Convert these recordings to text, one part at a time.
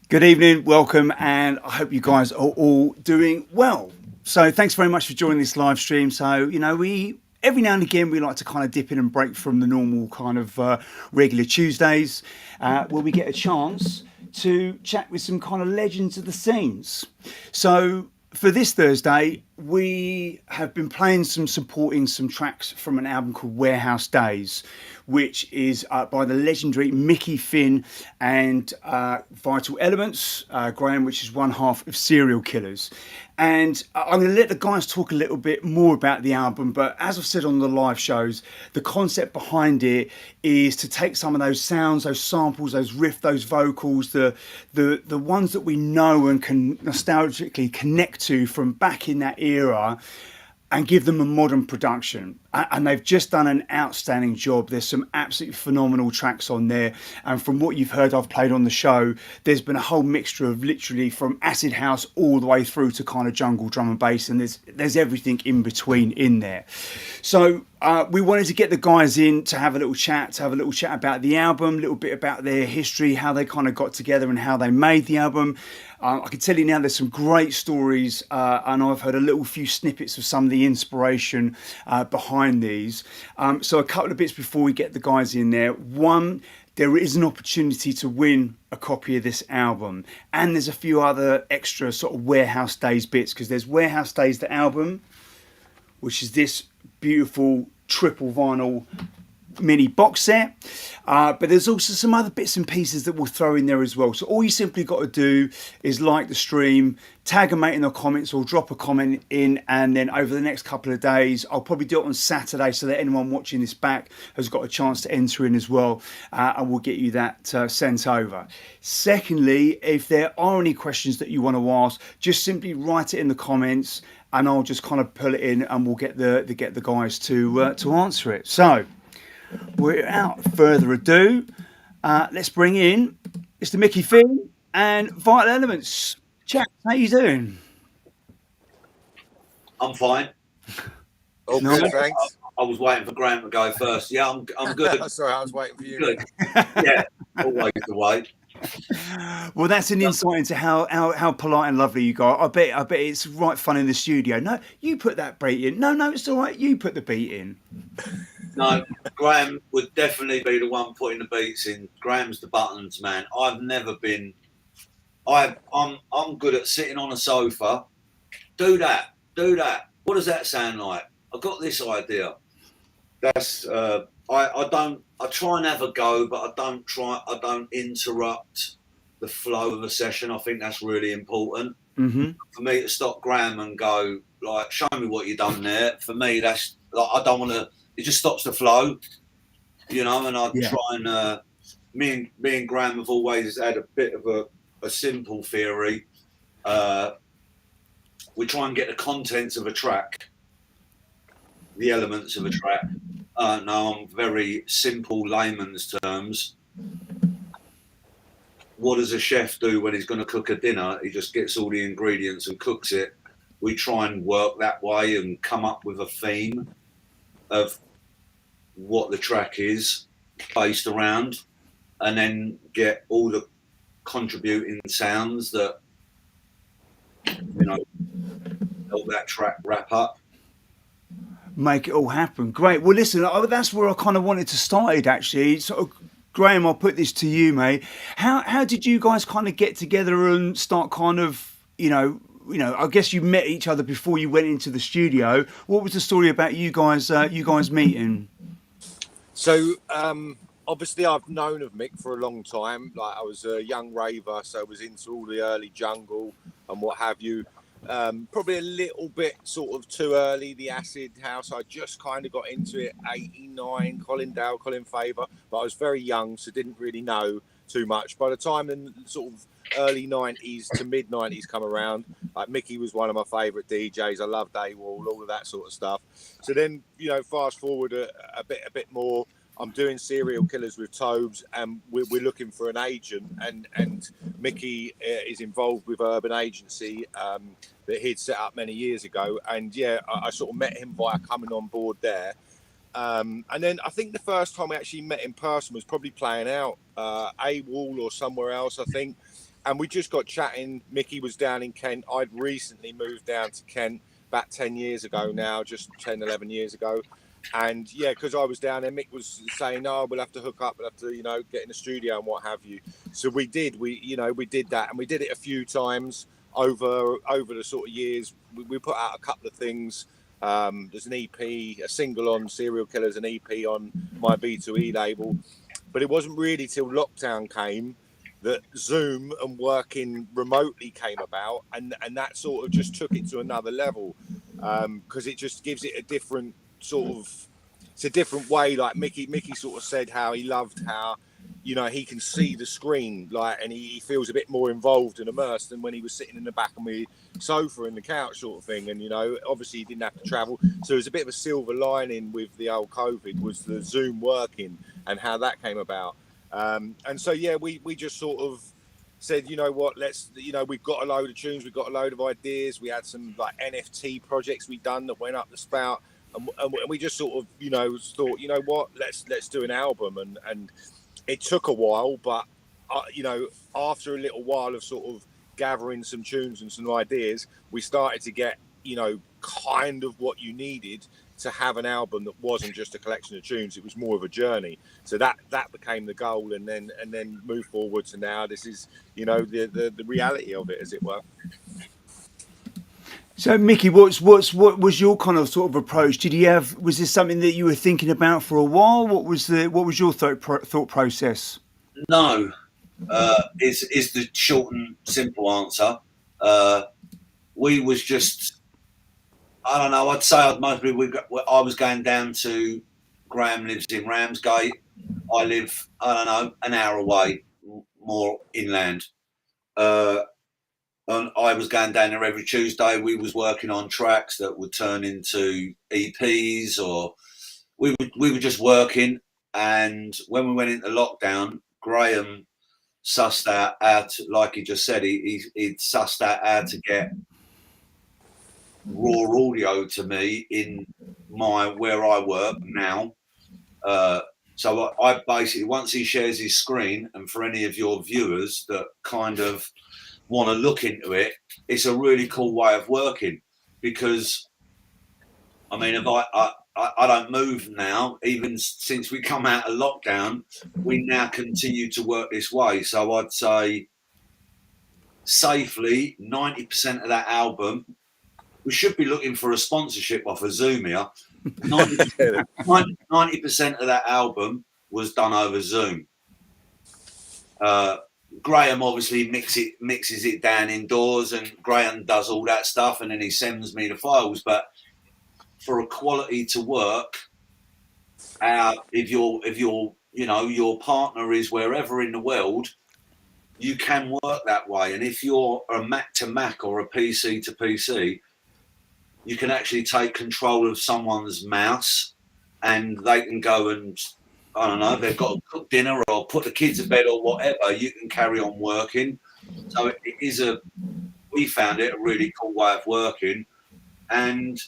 Good evening, welcome, and I hope you guys are all doing well. So, thanks very much for joining this live stream. So, we every now and again we like to kind of dip in and break from the normal kind of regular Tuesdays, where we get a chance to chat with some kind of legends of the scenes. So, for this Thursday, we have been playing supporting some tracks from an album called Warehouse Days, which is by the legendary Micky Finn and Vital Elements, Graham, which is one half of Serial Killers. And I'm going to let the guys talk a little bit more about the album, but as I've said on the live shows, the concept behind it is to take some of those sounds, those samples, those riffs, those vocals, the ones that we know and can nostalgically connect to from back in that era, and give them a modern production. And they've just done an outstanding job. There's some absolutely phenomenal tracks on there. And from what you've heard I've played on the show, there's been a whole mixture of literally from acid house all the way through to kind of jungle drum and bass. And there's everything in between in there. So we wanted to get the guys in to have a little chat, about the album, a little bit about their history, how they kind of got together and how they made the album. I can tell you now there's some great stories, and I've heard a little few snippets of some of the inspiration behind these. So a couple of bits before we get the guys in there. One, there is an opportunity to win a copy of this album, and there's a few other extra sort of Warehouse Days bits, because there's Warehouse Days, the album, which is this beautiful triple vinyl mini box set, but there's also some other bits and pieces that we'll throw in there as well. So all you simply got to do is like the stream, tag a mate in the comments, or drop a comment in, and then over the next couple of days, I'll probably do it on Saturday so that anyone watching this back has got a chance to enter in as well, and we'll get you that sent over. Secondly, if there are any questions that you want to ask, just simply write it in the comments and I'll just kind of pull it in and we'll get the guys to answer it. So without further ado, let's bring in Mr. Micky Finn and Vital Elements. Chaps, how you doing? I'm fine. Oh, No. good, thanks. I was waiting for Graham to go first. Yeah, I'm good. Sorry, I was waiting for you. Good. Yeah, always the way. Well, that's an insight into how polite and lovely you go. I bet it's right fun in the studio. No, you put that beat in. No, it's all right. You put the beat in. No, Graham would definitely be the one putting the beats in. Graham's the buttons man. I've never been. I'm good at sitting on a sofa. Do that. What does that sound like? I've got this idea. That's I try and have a go, but I don't interrupt the flow of a session. I think that's really important. Mm-hmm. For me to stop Graham and go, like, show me what you've done there. For me, that's like, I don't want to. It just stops the flow, and I try and me and Graham have always had a bit of a simple theory. We try and get the contents of a track, the elements of a track. No, I'm very simple layman's terms. What does a chef do when he's going to cook a dinner? He just gets all the ingredients and cooks it. We try and work that way and come up with a theme of what the track is based around, and then get all the contributing sounds that help that track wrap up. Make it all happen. Great. Well, listen, that's where I kind of wanted to start it, actually. Sort of, Graham, I'll put this to you, mate. How did you guys kind of get together and start kind of, I guess you met each other before you went into the studio. What was the story about you guys meeting? So, obviously, I've known of Mick for a long time. Like, I was a young raver, so I was into all the early jungle and what have you. Probably a little bit sort of too early, the acid house. I just kind of got into it, 89, Colin Faver, but I was very young, so didn't really know too much. By the time the sort of early 90s to mid 90s come around, like Micky was one of my favourite DJs. I loved AWOL, all of that sort of stuff. So then, fast forward a bit more. I'm doing Serial Killers with Tobes, and we're looking for an agent, and Micky is involved with Urban Agency that he'd set up many years ago, and I sort of met him via coming on board there, and then I think the first time we actually met in person was probably playing out AWOL or somewhere else, I think, And we just got chatting. Micky was down in Kent. I'd recently moved down to Kent about 10 years ago now, just 10, 11 years ago. And yeah, because I was down there, Mick was saying, "Oh, we'll have to hook up, we'll have to, get in the studio and what have you." So we did. We did that, and we did it a few times over the sort of years. We put out a couple of things. There's an EP, a single on Serial Killers, an EP on my B2E label, but it wasn't really till lockdown came that Zoom and working remotely came about, and that sort of just took it to another level, because it just gives it a different it's a different way. Like Micky sort of said how he loved how he can see the screen, like, and he feels a bit more involved and immersed than when he was sitting in the back of the sofa and the couch sort of thing. And obviously he didn't have to travel, so it was a bit of a silver lining with the old COVID was the Zoom working and how that came about. And so yeah, we just sort of said, let's, we've got a load of tunes, we've got a load of ideas, we had some like NFT projects we done that went up the spout, and we just sort of thought, what, let's do an album. And it took a while, but after a little while of sort of gathering some tunes and some ideas, we started to get kind of what you needed to have an album that wasn't just a collection of tunes. It was more of a journey. So that became the goal, and then move forward to now. This is the reality of it, as it were. So, Micky, what was your kind of sort of approach? Was this something that you were thinking about for a while? What was your thought process? No, is the short and simple answer. We was just, I don't know. I'd say I was going down to, Graham lives in Ramsgate. I live, I don't know, an hour away, more inland. And I was going down there every Tuesday. We was working on tracks that would turn into EPs, or we were just working. And when we went into lockdown, Graham sussed out how to, like he just said, he'd sussed out how to get raw audio to me in where I work now. So I basically, once he shares his screen, and for any of your viewers that kind of want to look into it, it's a really cool way of working, because I mean, if I don't move now, even since we come out of lockdown, we now continue to work this way. So I'd say safely 90% of that album, we should be looking for a sponsorship off of Zoom here. 90% of that album was done over Zoom. Graham obviously mixes it down indoors, and Graham does all that stuff, and then he sends me the files. But for a quality to work, if your partner is wherever in the world, you can work that way. And if you're a Mac to Mac or a PC to PC, you can actually take control of someone's mouse, and they can go and, I don't know, if they've got to cook dinner or put the kids to bed or whatever, you can carry on working. So we found it a really cool way of working. And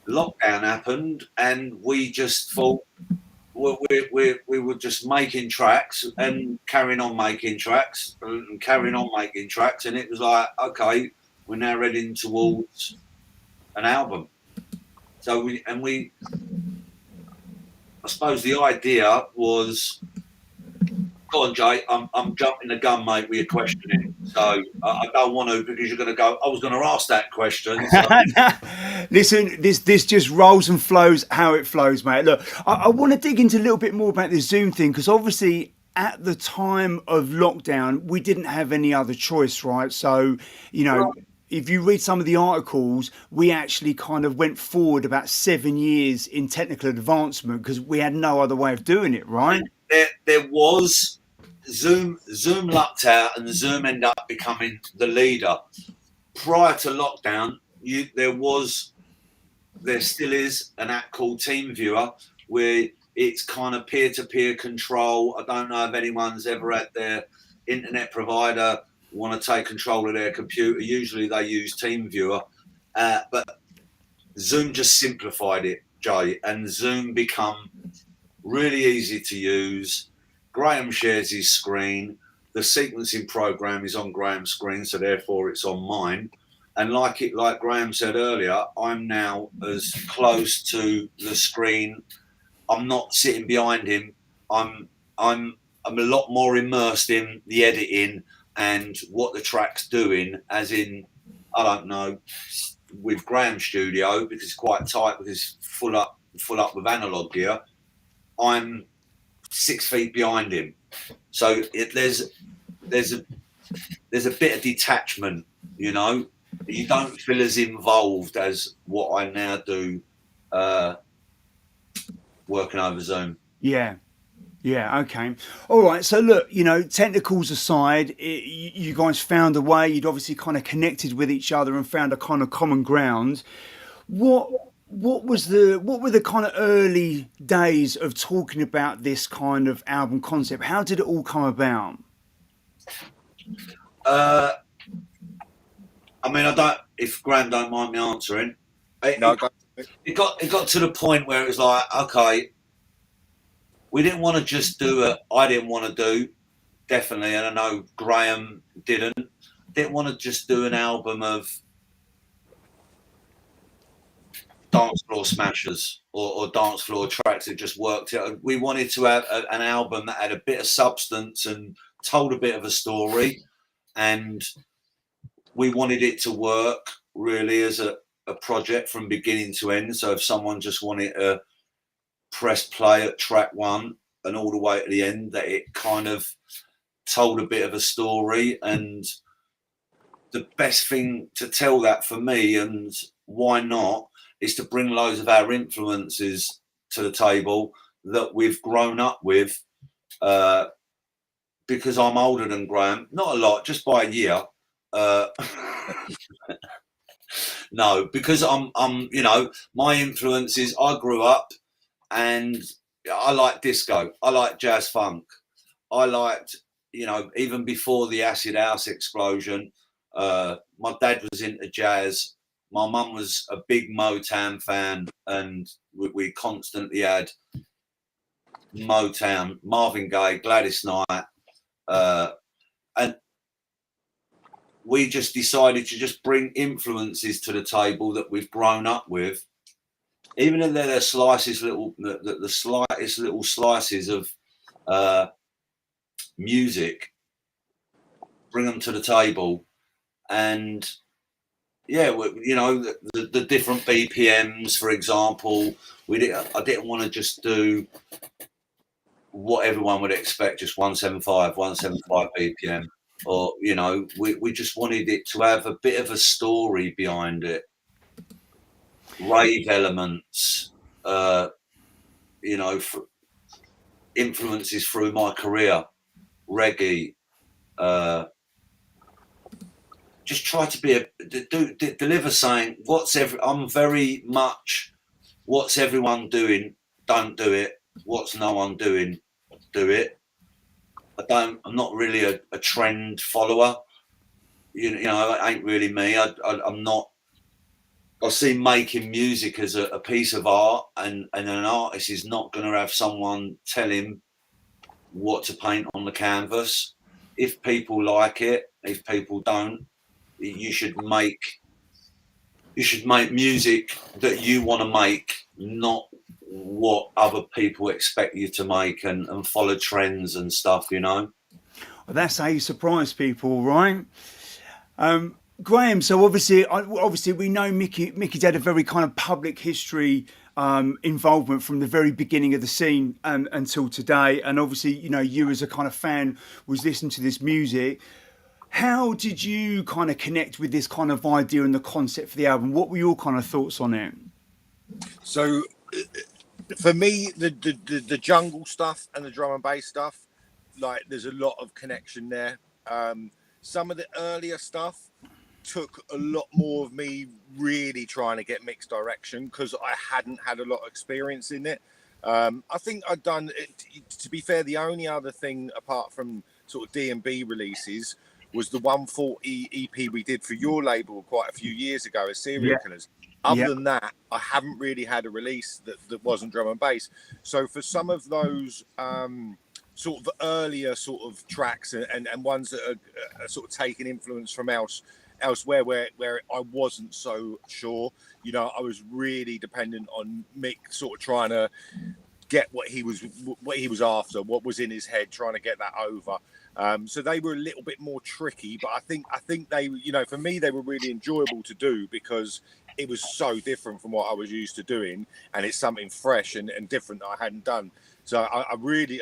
lockdown happened, and we just thought we were just making tracks and carrying on making tracks and carrying on making tracks. And it was like, okay, we're now heading towards an album. So I suppose the idea was, go on, Jay, I'm jumping the gun, mate, with your questioning. So I don't want to, because you're going to go, I was going to ask that question. So. Listen, this just rolls and flows how it flows, mate. Look, I want to dig into a little bit more about this Zoom thing, because obviously at the time of lockdown, we didn't have any other choice, right? So, if you read some of the articles, we actually kind of went forward about 7 years in technical advancement because we had no other way of doing it, right? There was Zoom lucked out, and Zoom ended up becoming the leader. Prior to lockdown, there still is an app called TeamViewer where it's kind of peer-to-peer control. I don't know if anyone's ever had their internet provider want to take control of their computer. Usually they use TeamViewer, but Zoom just simplified it, Jay, and Zoom become really easy to use. Graham shares his screen. the sequencing program is on Graham's screen, so therefore it's on mine. And like Graham said earlier, I'm now as close to the screen. I'm not sitting behind him. I'm a lot more immersed in the editing and what the track's doing, as in, I don't know, with Graham's studio, because it's quite tight, because it's full up with analog gear. I'm 6 feet behind him, so there's a bit of detachment, you know. You don't feel as involved as what I now do, working over Zoom. Yeah. Yeah, okay. All right. So, look, you know, technicals aside, you guys found a way. You'd obviously kind of connected with each other and found a kind of common ground. What were the kind of early days of talking about this kind of album concept? How did it all come about? I mean, I don't. If Graham don't mind me answering, it got to the point where it was like, okay, we didn't want to just do it. I didn't want to do, definitely, and I know Graham didn't want to just do an album of dance floor smashers or dance floor tracks that just worked. We wanted to have an album that had a bit of substance and told a bit of a story, and we wanted it to work really as a project from beginning to end. So if someone just wanted to press play at track one and all the way to the end, that it kind of told a bit of a story. And the best thing to tell that for me, and why not, is to bring loads of our influences to the table that we've grown up with, because I'm older than Graham, not a lot, just by a year. No, because I'm you know, my influences, I grew up and I like disco, I like jazz funk, I liked, you know, even before the acid house explosion, my dad was into jazz, my mum was a big Motown fan, and we constantly had Motown, Marvin Gaye, Gladys Knight, and we just decided to just bring influences to the table that we've grown up with, even if they're the slightest little slices of music. Bring them to the table, and yeah, you know, the different BPMs, for example. I didn't want to just do what everyone would expect, just 175 BPM. Or, you know, we just wanted it to have a bit of a story behind it. Rave elements, you know, influences through my career, reggae. Just try to be deliver saying I'm very much what's everyone doing, don't do it. What's no one doing, do it. I'm not really a trend follower. You know, it ain't really me. I'm not. I see making music as a piece of art, and an artist is not going to have someone tell him what to paint on the canvas. If people like it, if people don't, you should make music that you want to make, not what other people expect you to make, and follow trends and stuff, you know. Well, that's how you surprise people, right? Graham, so obviously we know Micky's had a very kind of public history, involvement from the very beginning of the scene until today, and obviously, you know, you as a kind of fan was listening to this music. How did you kind of connect with this kind of idea and the concept for the album? What were your kind of thoughts on it? So for me, the jungle stuff and the drum and bass stuff, like, there's a lot of connection there. Some of the earlier stuff took a lot more of me really trying to get mixed direction, because I hadn't had a lot of experience in it. I think I'd done it, to be fair, the only other thing apart from sort of D&B releases was the 140 EP we did for your label quite a few years ago as Serial Killers. Other than that, I haven't really had a release that wasn't drum and bass. So for some of those sort of earlier sort of tracks and ones that are sort of taking influence from elsewhere where I wasn't so sure. You know, I was really dependent on Mick sort of trying to get what he was after, what was in his head, trying to get that over. So they were a little bit more tricky, but I think they, you know, for me they were really enjoyable to do because it was so different from what I was used to doing, and it's something fresh and different that I hadn't done. So I'm really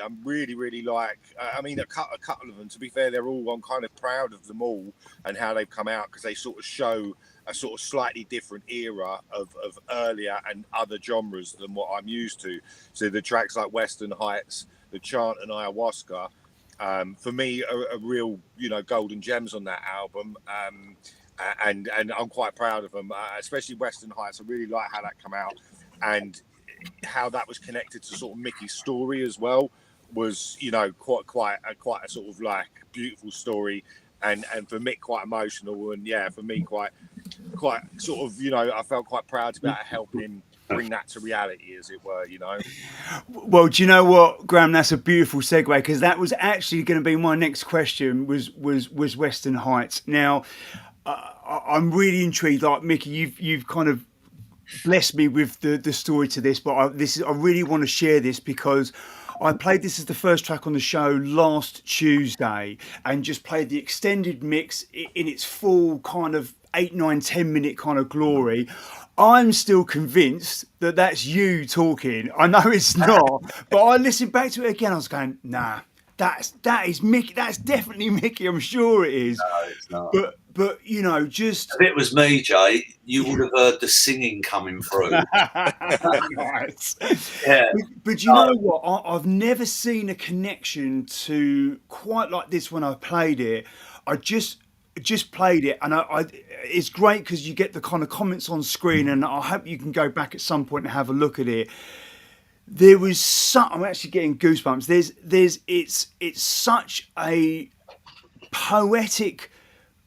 like, I mean, a couple of them, to be fair, I'm kind of proud of them all and how they've come out, because they sort of show a sort of slightly different era of earlier and other genres than what I'm used to. So the tracks like Western Heights, The Chant and Ayahuasca, for me are real, you know, golden gems on that album. And I'm quite proud of them, especially Western Heights. I really like how that come out, and how that was connected to sort of Micky's story as well was, you know, quite a sort of like beautiful story, and for Mick quite emotional, and yeah, for me quite sort of, you know, I felt quite proud to be able to help him bring that to reality, as it were, you know. Well, do you know what, Graham? That's a beautiful segue, because that was actually going to be my next question. Was Western Heights. Now, I'm really intrigued. Like Micky, you've kind of blessed me with the story to this, but I really want to share this because I played this as the first track on the show last Tuesday, and just played the extended mix in its full kind of 8, 9, 10-minute kind of glory. I'm still convinced that that's you talking. I know it's not, but I listened back to it again. I was going, nah, that is Micky. That's definitely Micky. I'm sure it is. No, it's not. But you know, just if it was me, Jay, you would have heard the singing coming through. Nice. Yeah. But you know what? I've never seen a connection to quite like this when I played it. I just played it, and it's great because you get the kind of comments on screen, and I hope you can go back at some point and have a look at it. There was I'm actually getting goosebumps. It's such a poetic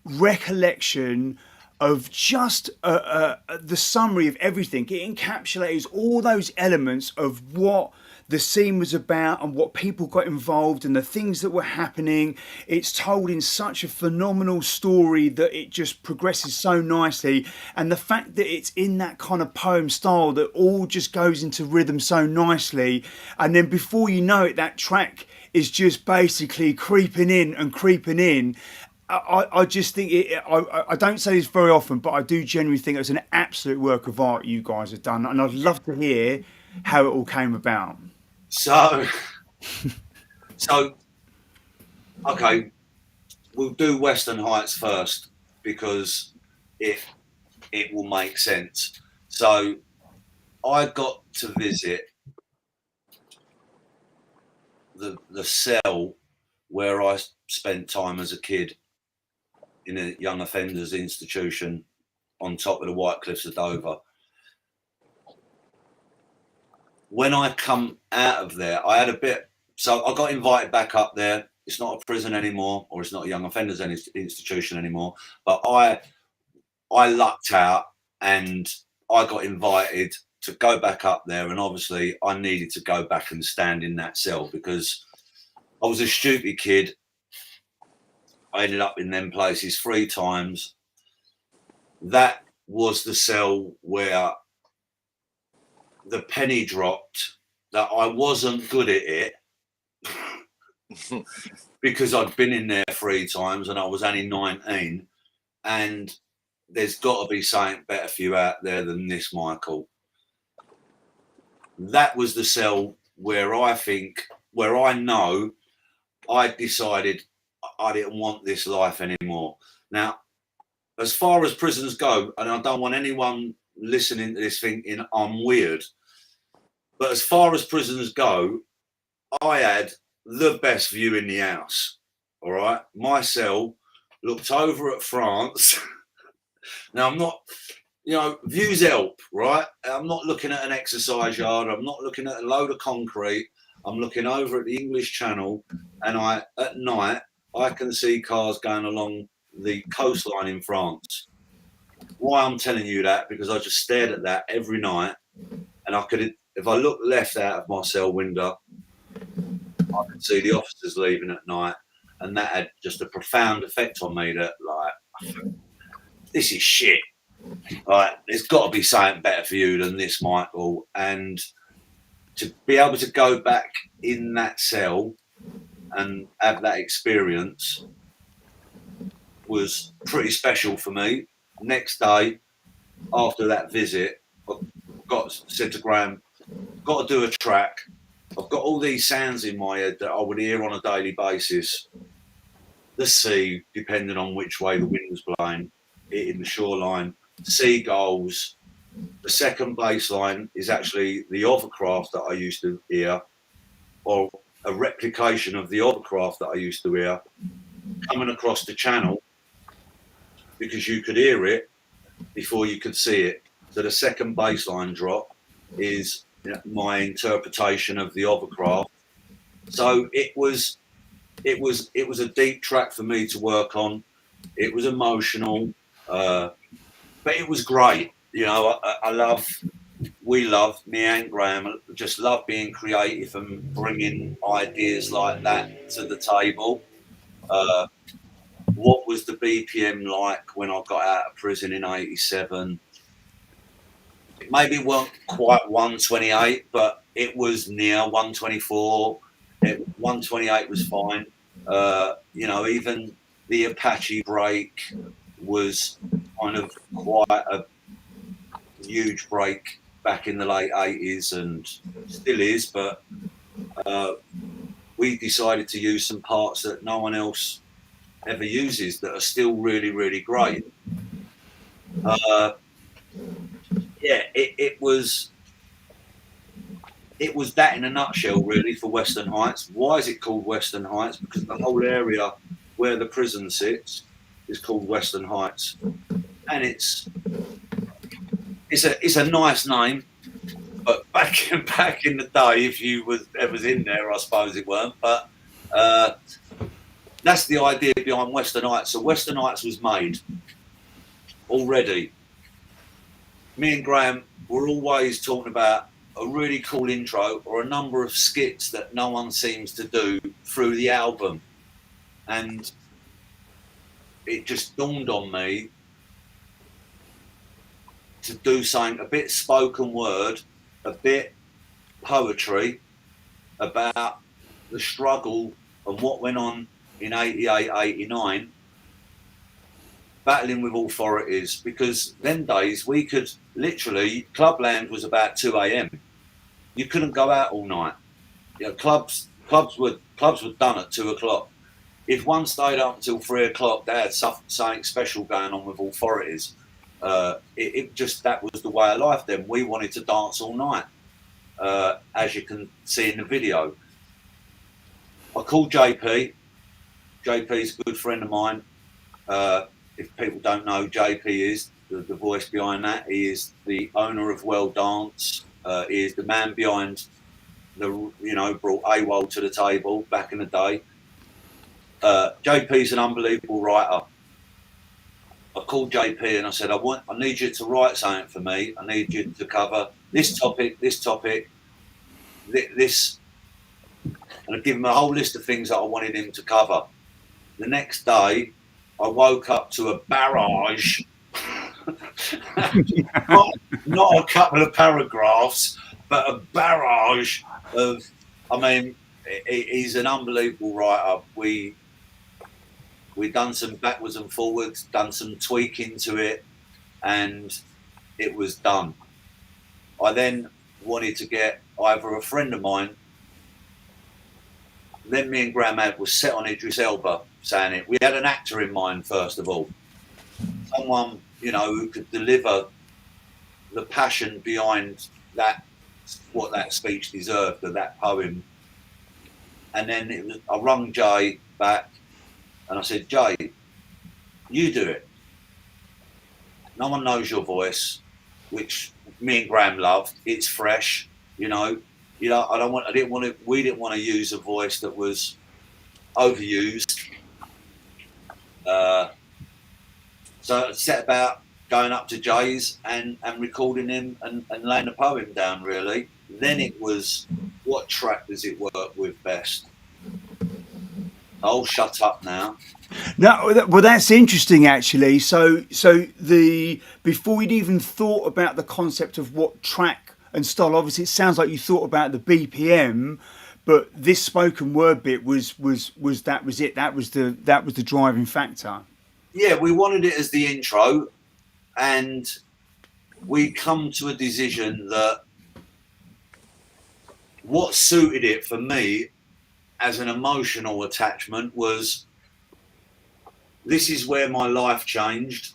recollection of just the summary of everything. It encapsulates all those elements of what the scene was about and what people got involved and the things that were happening. It's told in such a phenomenal story that it just progresses so nicely, and the fact that it's in that kind of poem style that all just goes into rhythm so nicely, and then before you know it, that track is just basically creeping in. I just think I don't say this very often, but I do genuinely think it's an absolute work of art you guys have done, and I'd love to hear how it all came about. So, okay, we'll do Western Heights first because it will make sense. So, I got to visit the cell where I spent time as a kid in a young offenders institution on top of the White Cliffs of Dover. When I come out of there, I had a bit, so I got invited back up there. It's not a prison anymore, or it's not a young offenders institution anymore, but I lucked out and I got invited to go back up there, and obviously I needed to go back and stand in that cell because I was a stupid kid. I ended up in them places 3 times. That was the cell where the penny dropped that I wasn't good at it because I'd been in there 3 times and I was only 19. And there's got to be something better for you out there than this, Michael. That was the cell where I know I decided I didn't want this life anymore. Now, as far as prisons go, and I don't want anyone listening to this thinking I'm weird, but as far as prisons go, I had the best view in the house. All right, my cell looked over at France. Now, I'm not, you know, views help, right? I'm not looking at an exercise yard. I'm not looking at a load of concrete. I'm looking over at the English Channel, and at night I can see cars going along the coastline in France. Why I'm telling you that? Because I just stared at that every night, and I could, if I looked left out of my cell window, I could see the officers leaving at night, and that had just a profound effect on me. That like, this is shit. Like, there's got to be something better for you than this, Michael. And to be able to go back in that cell and have that experience was pretty special for me. Next day, after that visit, I said to Graham, got to do a track. I've got all these sounds in my head that I would hear on a daily basis. The sea, depending on which way the wind was blowing, hitting the shoreline, seagulls. The second baseline is actually the hovercraft that I used to hear, or a replication of the hovercraft that I used to hear coming across the channel, because you could hear it before you could see it. So the second baseline drop is my interpretation of the hovercraft. So it was a deep track for me to work on. It was emotional, but it was great. You know, we love, me and Graham, just love being creative and bringing ideas like that to the table. What was the BPM like when I got out of prison in '87? It maybe weren't quite 128, but it was near 124. 128 was fine. You know, even the Apache break was kind of quite a huge break back in the late 80s, and still is, but we decided to use some parts that no one else ever uses that are still really, really great. Yeah, it was that in a nutshell, really, for Western Heights. Why is it called Western Heights? Because the whole area where the prison sits is called Western Heights, and it's a nice name. But back in the day, if you was ever in there, I suppose it weren't. But that's the idea behind Western Heights. So Western Heights was made already. Me and Graham were always talking about a really cool intro or a number of skits that no one seems to do through the album. And it just dawned on me to do something a bit spoken word, a bit poetry about the struggle and what went on in 88, 89, battling with authorities, because them days we could literally, Clubland was about 2 a.m. You couldn't go out all night. You know, clubs were done at 2 o'clock. If one stayed up until 3 o'clock, they had something special going on with authorities. It just, that was the way of life then. We wanted to dance all night, as you can see in the video. I called JP. JP's a good friend of mine. If people don't know, JP is the voice behind that. He is the owner of Well Dance. He is the man behind brought AWOL to the table back in the day. JP's an unbelievable writer. I called JP and I said, I need you to write something for me. I need you to cover this topic, this, and I give him a whole list of things that I wanted him to cover. The next day, I woke up to a barrage, not a couple of paragraphs, but a barrage of, I mean, he's an unbelievable writer. We done some backwards and forwards, done some tweaking to it, and it was done. I then wanted to get either a friend of mine, then me and Graham was set on Idris Elba saying it. We had an actor in mind, first of all. Someone, who could deliver the passion behind that, what that speech deserved, of that poem. And then I rung Jay back and I said, Jay, you do it. No one knows your voice, which me and Graham loved. It's fresh, we didn't want to use a voice that was overused. So I set about going up to Jay's and recording him and laying the poem down, really. Then it was, what track does it work with best? Oh, shut up now. No, well, that's interesting actually. So the before we'd even thought about the concept of what track and style, obviously it sounds like you thought about the BPM, but this spoken word bit was that was it. That was the driving factor. Yeah, we wanted it as the intro, and we come to a decision that what suited it for me as an emotional attachment was, this is where my life changed,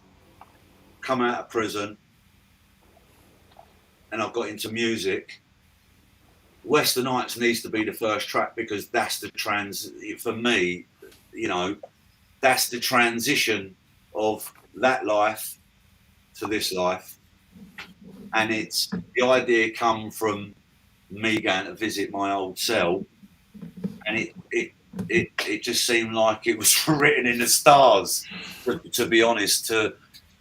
come out of prison, and I got into music. Western Nights needs to be the first track because that's the for me, you know, that's the transition of that life to this life. And it's the idea come from me going to visit my old cell, and it just seemed like it was written in the stars, to be honest, to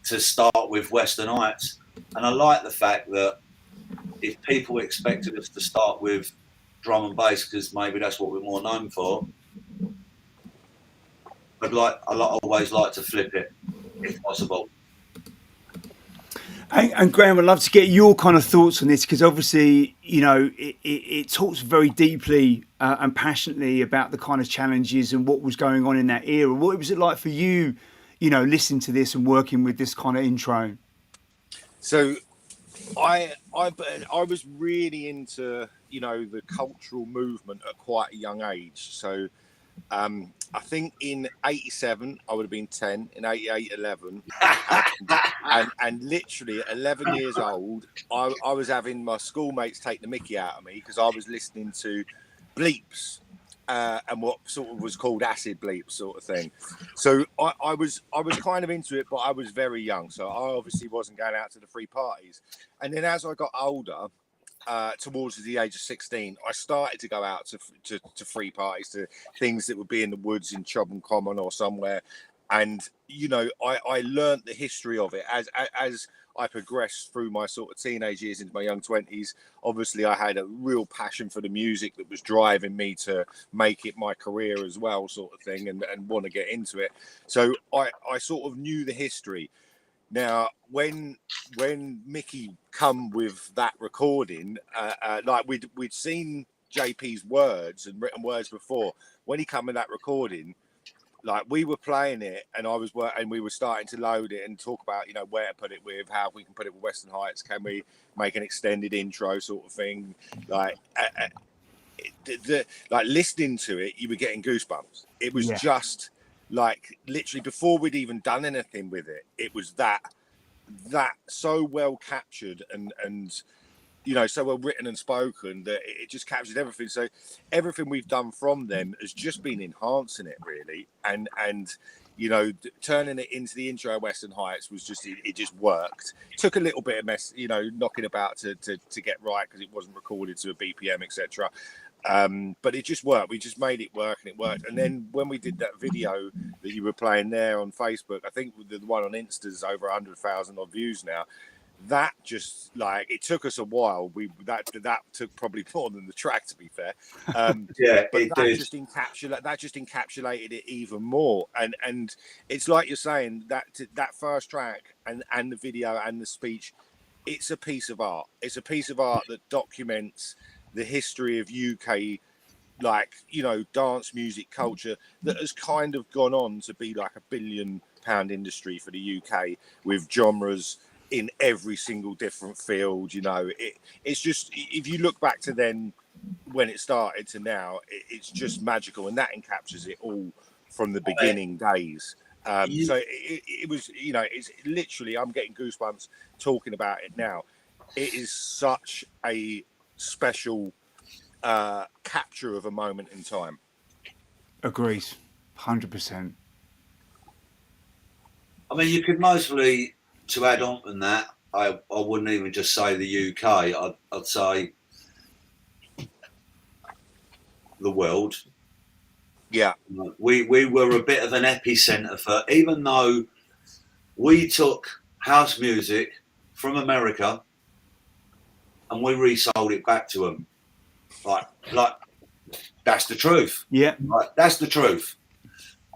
start with Western Nights. And I like the fact that if people expected us to start with drum and bass because maybe that's what we're more known for, I always like to flip it if possible. And Graham, I'd love to get your kind of thoughts on this because obviously, you know, it talks very deeply and passionately about the kind of challenges and what was going on in that era. What was it like for you, you know, listening to this and working with this kind of intro? So I was really into, you know, the cultural movement at quite a young age. So I think in 87 I would have been 10, in 88 11, and literally at 11 years old I was having my schoolmates take the mickey out of me because I was listening to bleeps and what sort of was called acid bleeps sort of thing. So I was kind of into it, but I was very young, so I obviously wasn't going out to the free parties. And then as I got older, towards the age of 16, I started to go out to free parties, to things that would be in the woods in Chobham Common or somewhere. And, you know, I learned the history of it as I progressed through my sort of teenage years into my young 20s. Obviously, I had a real passion for the music that was driving me to make it my career as well, sort of thing, and want to get into it. So I sort of knew the history. Now, when Micky come with that recording, like we'd seen JP's words and written words before. When he come with that recording, like we were playing it, and we were starting to load it and talk about, you know, where to put it with, how we can put it with Western Heights. Can we make an extended intro sort of thing? Like, like listening to it, you were getting goosebumps. It was just like literally before we'd even done anything with it. It was that so well captured and you know, so well written and spoken that it just captured everything. So everything we've done from them has just been enhancing it really, and you know, turning it into the intro of Western Heights was just it just worked. Took a little bit of you know, knocking about to get right because it wasn't recorded to a BPM, etc. But it just worked. We just made it work, and it worked. And then when we did that video that you were playing there on Facebook, I think the one on Insta's over 100,000 odd views now. That just like it took us a while. That took probably more than the track, to be fair. Yeah, but it that did. just encapsulated it even more. And it's like you're saying that first track and the video and the speech, it's a piece of art. It's a piece of art that documents the history of UK, like, you know, dance music culture that has kind of gone on to be like £1 billion industry for the UK, with genres in every single different field. You know, it's just, if you look back to then when it started to now, it's just magical, and that encaptures it all from the beginning days. So it was, you know, it's literally, I'm getting goosebumps talking about it now. It is such a special capture of a moment in time. Agrees, 100%. I mean, you could mostly, to add on to that, I wouldn't even just say the UK. I'd say the world. Yeah, we were a bit of an epicenter for, even though we took house music from America and we resold it back to them. Like that's the truth. Yeah. Like, that's the truth.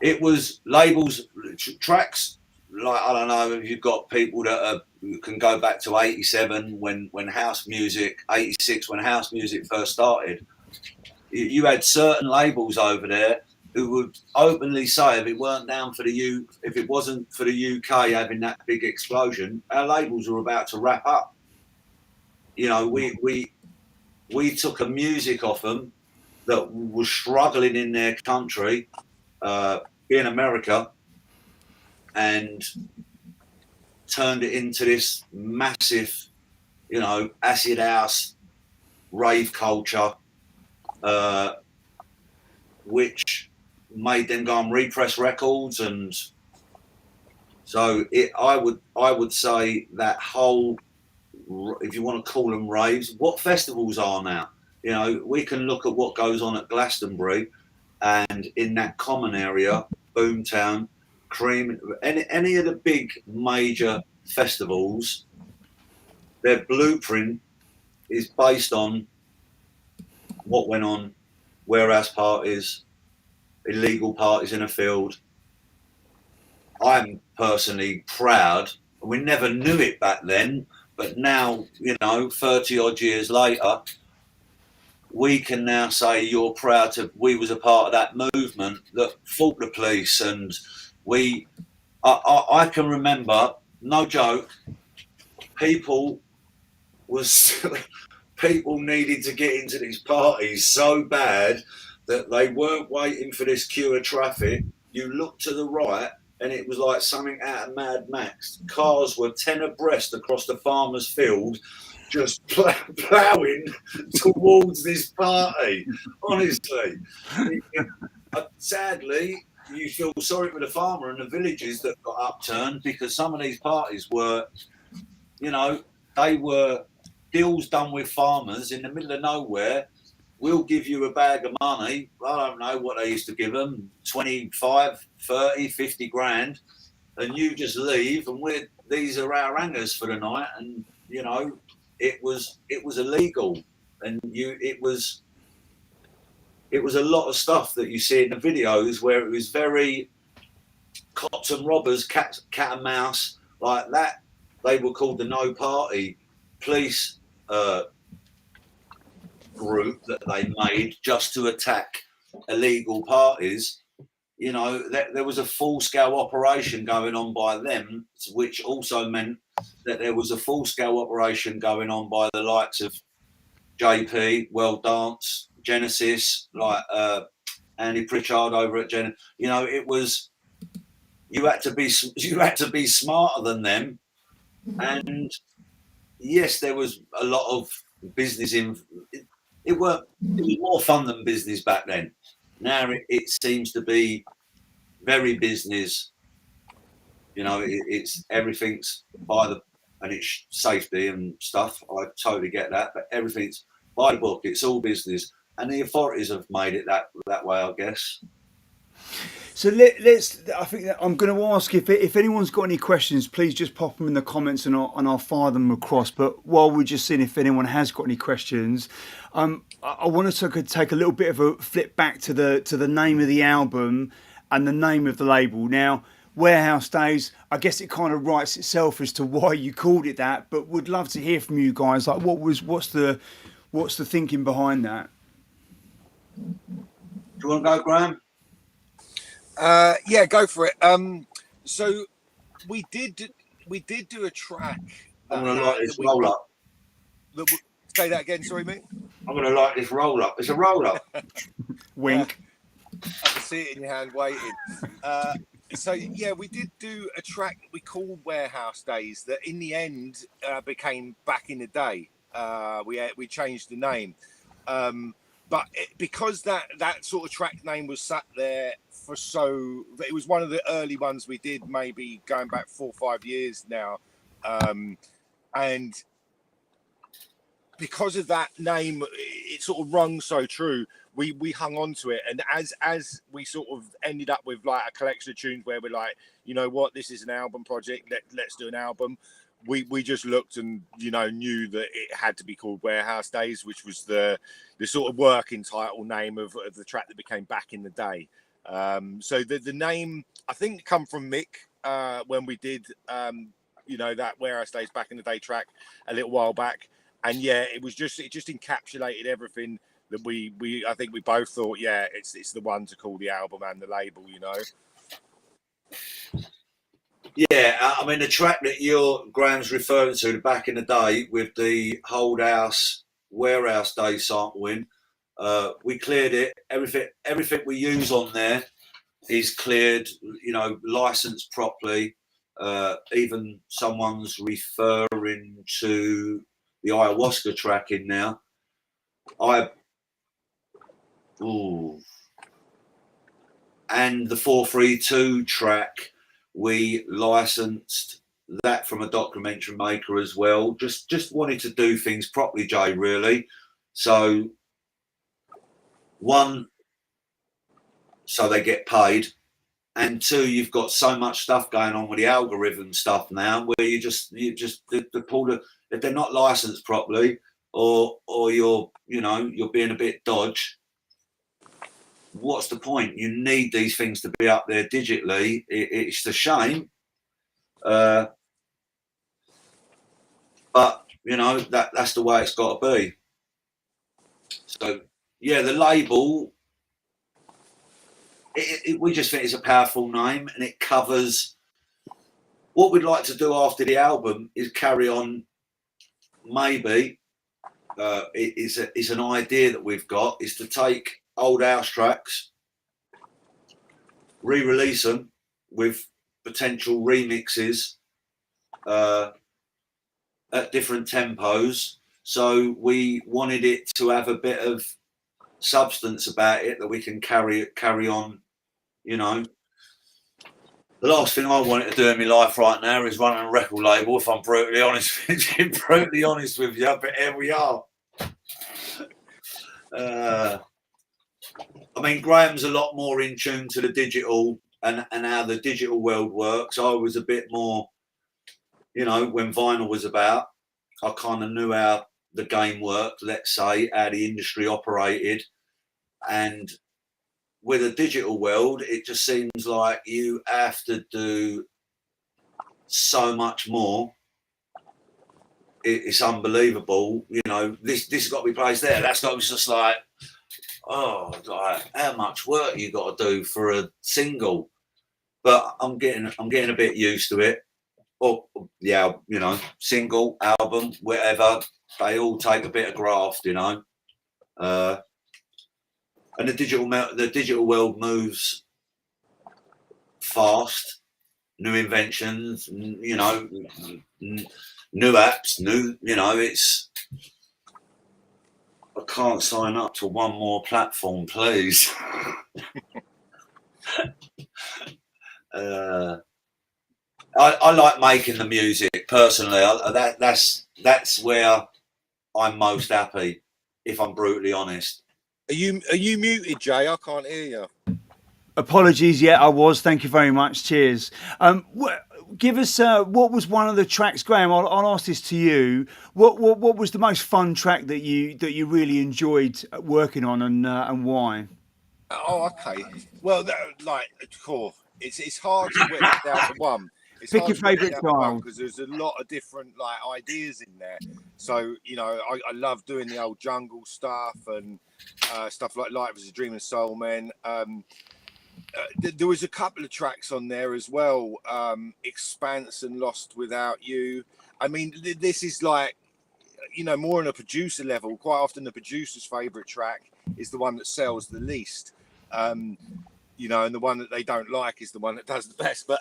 it was labels, tracks. Like, I don't know if you've got people that can go back to '87 when house music, '86 when house music first started. You had certain labels over there who would openly say if it weren't down for if it wasn't for the UK having that big explosion, our labels were about to wrap up. You know, we took a music off them that was struggling in their country, in America, and turned it into this massive, you know, acid house rave culture, which made them go and repress records. And so I would say that whole, if you want to call them raves, what festivals are now, you know, we can look at what goes on at Glastonbury and in that common area, Boomtown, Cream, any of the big major festivals, their blueprint is based on what went on, warehouse parties, illegal parties in a field. I'm personally proud. We never knew it back then, but now, you know, 30 odd years later, we can now say you're proud to, we was a part of that movement that fought the police. And I can remember, no joke, people needed to get into these parties so bad that they weren't waiting for this queue of traffic. You looked to the right and it was like something out of Mad Max. Cars were 10 abreast across the farmer's field, just ploughing towards this party. Honestly, sadly, you feel sorry for the farmer and the villages that got upturned, because some of these parties were, you know, they were deals done with farmers in the middle of nowhere. We'll give you a bag of money. I don't know what they used to give them, 25, 30, 50 grand. And you just leave and these are our hangers for the night. And, you know, it was illegal. And it was a lot of stuff that you see in the videos where it was very cops and robbers, cat and mouse, like that. They were called the No Party police group that they made just to attack illegal parties. You know, there was a full-scale operation going on by them, which also meant that there was a full-scale operation going on by the likes of JP, World Dance, Genesis, like Andy Pritchard over at Genesis. You know, it was, you had to be smarter than them. And yes, there was a lot of business in it. Was more fun than business back then. Now it seems to be very business. You know, it's everything's and it's safety and stuff. I totally get that, but everything's by the book. It's all business, and the authorities have made it that way, I guess. So let's. I think that I'm going to ask if anyone's got any questions, please just pop them in the comments and I'll fire them across. But while we're just seeing if anyone has got any questions, I wanted to take a little bit of a flip back to the name of the album and the name of the label. Now, Warehouse Days, I guess it kind of writes itself as to why you called it that. But would love to hear from you guys. Like, what's the thinking behind that? Do you want to go, Graham? Yeah, go for it. So we did do a track. I'm gonna like this roll up. Say that again, sorry, mate. I'm gonna like this roll up. It's a roll up. Wink. I can see it in your hand waiting. So yeah, we did do a track we called Warehouse Days that in the end became Back in the Day. We changed the name. But because that sort of track name was sat there for it was one of the early ones we did, maybe going back 4 or 5 years now. And because of that name, it sort of rung so true, we hung on to it. And as we sort of ended up with like a collection of tunes where we're like, you know what, this is an album project, let's do an album. We just looked and, you know, knew that it had to be called Warehouse Days, which was the sort of working title name of the track that became Back in the Day. So the name, I think, come from Mick when we did, that Warehouse Days back in the day track a little while back. And yeah, it just encapsulated everything that I think we both thought, yeah, it's the one to call the album and the label, Yeah, I mean, the track that Graham's referring to back in the day with the Hold House Warehouse Day sampling, we cleared it. Everything we use on there is cleared, licensed properly. Even someone's referring to the ayahuasca track in now. And the 432 track, we licensed that from a documentary maker as well. Just wanted to do things properly, Jay, really. So, one, so they get paid. And two, you've got so much stuff going on with the algorithm stuff now where if they're not licensed properly or you're being a bit dodge, what's the point? You need these things to be up there digitally. It's a shame. But that's the way it's got to be. So yeah, the label, we just think it's a powerful name, and it covers what we'd like to do after the album is carry on. Maybe it's an idea that we've got is to take old house tracks, re-release them with potential remixes at different tempos. So we wanted it to have a bit of substance about it that we can carry on. The last thing I wanted to do in my life right now is run a record label, if I'm brutally honest with you. But here we are. I mean, Graham's a lot more in tune to the digital and how the digital world works. I was a bit more, when vinyl was about, I kind of knew how the game worked, let's say, how the industry operated. And with a digital world, it just seems like you have to do so much more. It's unbelievable. This has got to be placed there. That's got to be just like, how much work you got to do for a single. But I'm getting a bit used to it. Or yeah, single, album, whatever. They all take a bit of graft, and the digital world moves fast. New inventions, new apps, it's. I can't sign up to one more platform, please. I like making the music personally. That's where I'm most happy, if I'm brutally honest. Are you muted, Jay? I can't hear you. Apologies. Yeah, I was. Thank you very much. Cheers. Give us what was one of the tracks, Graham? I'll ask this to you. What was the most fun track that you really enjoyed working on, and why? Oh, okay. Well, cool. It's hard to whip it down to one. Pick your favourite child, because there's a lot of different ideas in there. So I love doing the old jungle stuff and stuff like Life is a Dream and Soul Man. There was a couple of tracks on there as well. Expanse and Lost Without You. I mean, this is more on a producer level. Quite often the producer's favourite track is the one that sells the least. And the one that they don't like is the one that does the best. But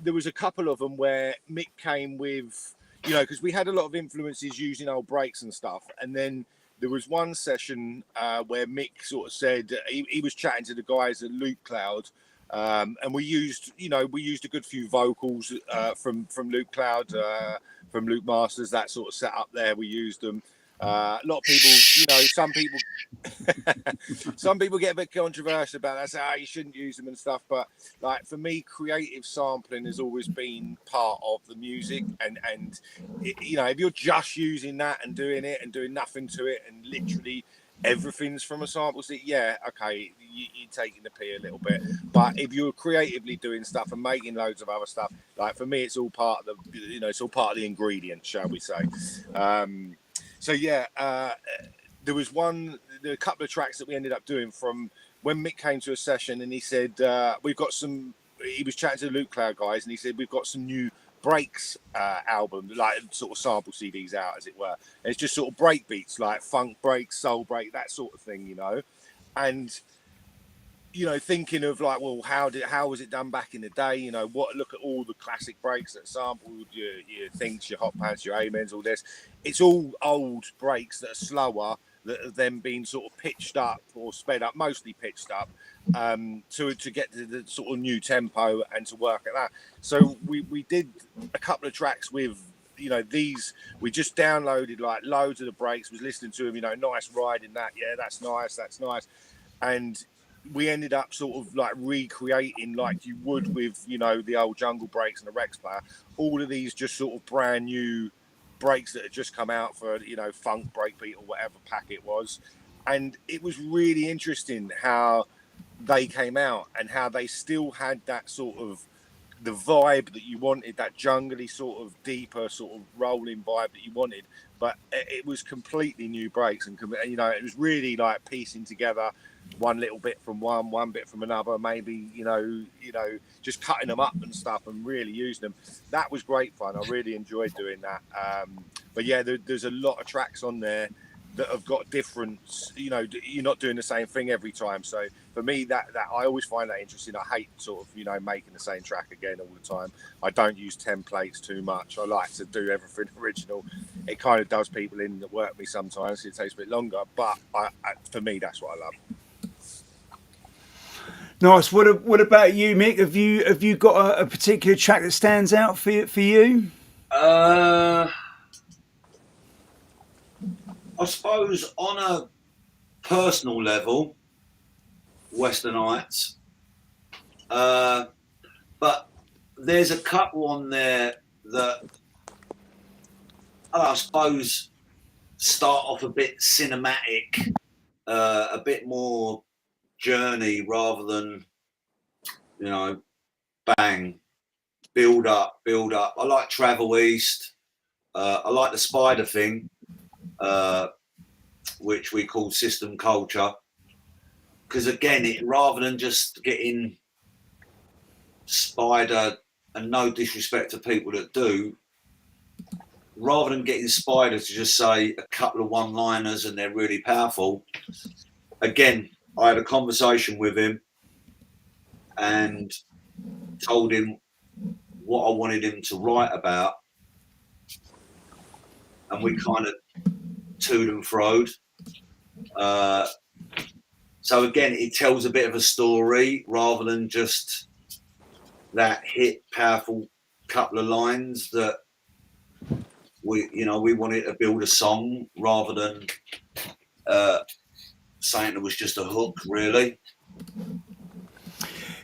there was a couple of them where Mick came with, because we had a lot of influences using old breaks and stuff. And then there was one session where Mick sort of said he was chatting to the guys at Loop Cloud, and we used a good few vocals from Loop Cloud, from Luke Masters, that sort of setup there. We used them. A lot of people, some people get a bit controversial about that, say, you shouldn't use them and stuff. But for me, creative sampling has always been part of the music. And if you're just using that and doing it and doing nothing to it and literally everything's from a sample set. Yeah, okay, you're taking the pee a little bit, but if you're creatively doing stuff and making loads of other stuff, like for me, it's all part of the, it's all part of the ingredients, shall we say? So yeah, there was a couple of tracks that we ended up doing from when Mick came to a session, and he said we've got some. He was chatting to the Luke Cloud guys, and he said we've got some new breaks album, like sort of sample CDs out, as it were. And it's just sort of break beats, like funk break, soul break, that sort of thing, and thinking of like, well, how was it done back in the day? Look at all the classic breaks that sampled your things, your hot pants, your amens, all this. It's all old breaks that are slower, that have then been sort of pitched up or sped up, mostly pitched up, to get to the sort of new tempo and to work at that. So we did a couple of tracks with these. We just downloaded like loads of the breaks, was listening to them, nice ride in that, yeah, that's nice, and we ended up sort of like recreating like you would with the old jungle breaks and the Rex player, all of these just sort of brand new breaks that had just come out for funk breakbeat or whatever pack it was. And it was really interesting how they came out and how they still had that sort of the vibe that you wanted, that jungly sort of deeper sort of rolling vibe that you wanted, but it was completely new breaks, and it was really like piecing together one little bit from one bit from another, maybe just cutting them up and stuff and really using them. That was great fun. I really enjoyed doing that. But yeah, there's a lot of tracks on there that have got different, you're not doing the same thing every time. So for me, that I always find that interesting. I hate sort of making the same track again all the time. I don't use templates too much. I like to do everything original. It kind of does people in that work me sometimes. It takes a bit longer, but for me, that's what I love. Nice. What about you, Mick? Have you got a particular track that stands out for you? I suppose on a personal level, Western Heights, but there's a couple on there that I suppose start off a bit cinematic, a bit more journey rather than bang, build up. I like Travel East. I like the Spider thing, which we call System Culture, because again, rather than just getting Spider, and no disrespect to people that do, rather than getting Spider to just say a couple of one-liners and they're really powerful. Again, I had a conversation with him and told him what I wanted him to write about, and we kind of toed and froed. So again, it tells a bit of a story rather than just that hit powerful couple of lines that we wanted to build a song rather than saying it was just a hook, really.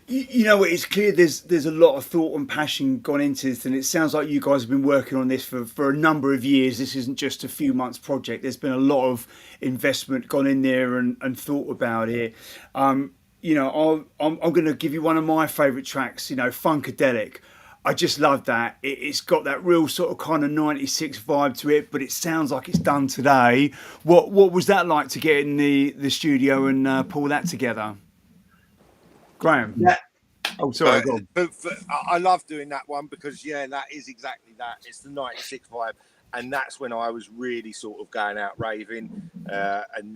It's clear there's a lot of thought and passion gone into this, and it sounds like you guys have been working on this for a number of years. This isn't just a few months project. There's been a lot of investment gone in there and thought about it. I'm going to give you one of my favourite tracks, Funkadelic. I just love that. It's got that real sort of kind of 96 vibe to it, but it sounds like it's done today. What was that like to get in the studio and pull that together? Graham? Yeah. Oh, sorry. Go on. I love doing that one because, yeah, that is exactly that. It's the 96 vibe. And that's when I was really sort of going out raving. And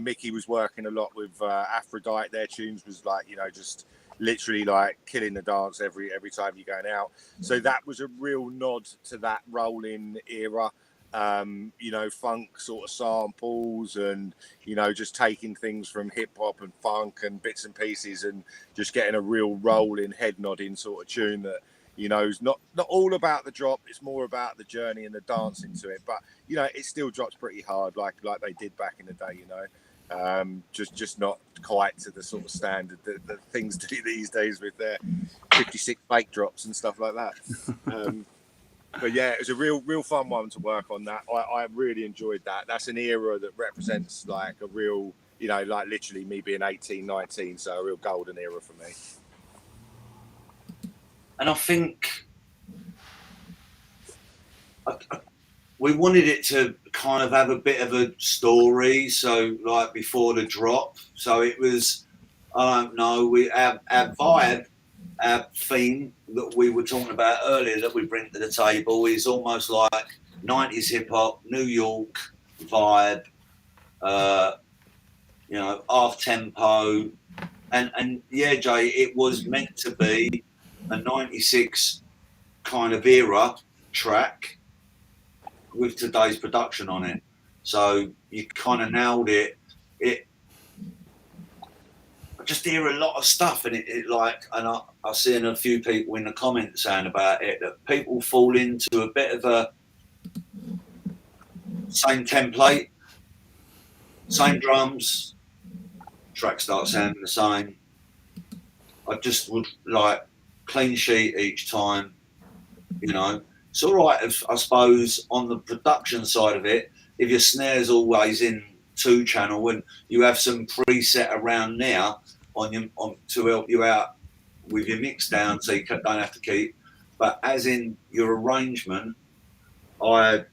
Micky was working a lot with Aphrodite. Their tunes was like, just literally like killing the dance every time you're going out. So that was a real nod to that rolling era. Funk sort of samples and, just taking things from hip hop and funk and bits and pieces and just getting a real rolling, head nodding sort of tune that, is not all about the drop. It's more about the journey and the dancing to it. But, it still drops pretty hard like they did back in the day, just not quite to the sort of standard that things do these days with their 56 fake drops and stuff like that. But yeah, it was a real fun one to work on. That I really enjoyed that. That's an era that represents like a real, you know, like literally me being 18, 19, so a real golden era for me. And I think we wanted it to kind of have a bit of a story, so like before the drop. So it was, I don't know, our vibe, our theme that we were talking about earlier that we bring to the table is almost like 90s hip hop, New York vibe, you know, half tempo. And yeah, Jay, it was meant to be a 96 kind of era track with today's production on it. So you kind of nailed it. I just hear a lot of stuff, and it like, and I've seen a few people in the comments saying about it that people fall into a bit of a same template, same drums, track starts sounding the same. I just would like clean sheet each time, you know. It's all right, if, I suppose, on the production side of it, if your snare's always in 2-channel and you have some preset around now on to help you out with your mix down, so you don't have to keep. But as in your arrangement, I'm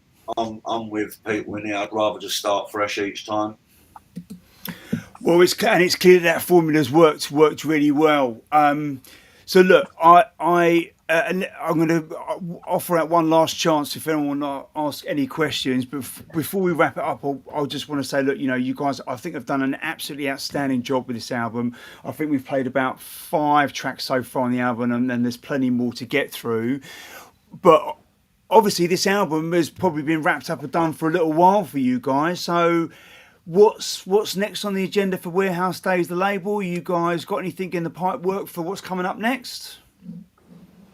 with people in here. I'd rather just start fresh each time. Well, it's clear that formula's worked really well. So look, I'm going to offer out one last chance if anyone want to ask any questions. But before we wrap it up, I'll just want to say, look, you know, you guys, I think have done an absolutely outstanding job with this album. I think we've played about 5 tracks so far on the album, and there's plenty more to get through. But obviously, this album has probably been wrapped up and done for a little while for you guys. So what's next on the agenda for Warehouse Days, the label? You guys got anything in the pipe work for what's coming up next?